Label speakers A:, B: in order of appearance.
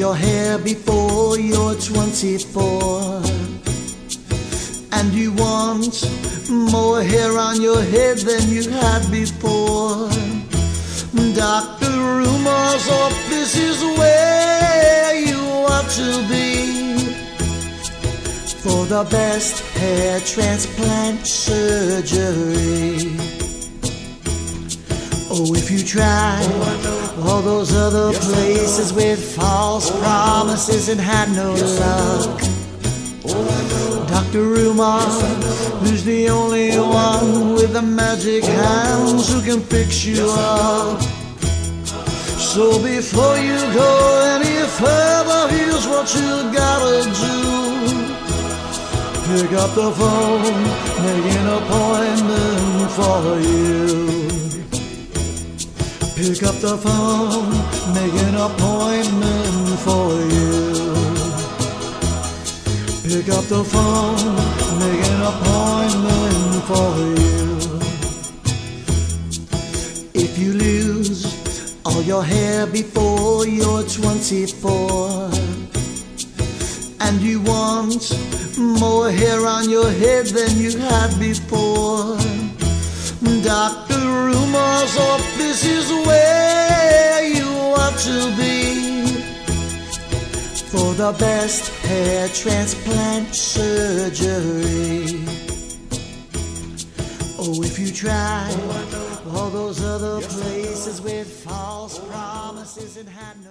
A: your hair before you're 24, and you want more hair on your head than you had before. Dr. Umar's office is where you ought to be for the best hair transplant surgery. Oh, if you try all those other places with false promises and had no luck, Dr. Umar, who's the only one with the magic hands who can fix you up. So before you go any further, here's what you gotta do. Pick up the phone, make an appointment for you. Pick up the phone, make an appointment for you. Pick up the phone, make an appointment for you. If you lose all your hair before you're 24, and you want more hair on your head than you had before, Dr. Umar's office is where you ought to be for the best hair transplant surgery. Oh, if you try all those other places with false promises and had no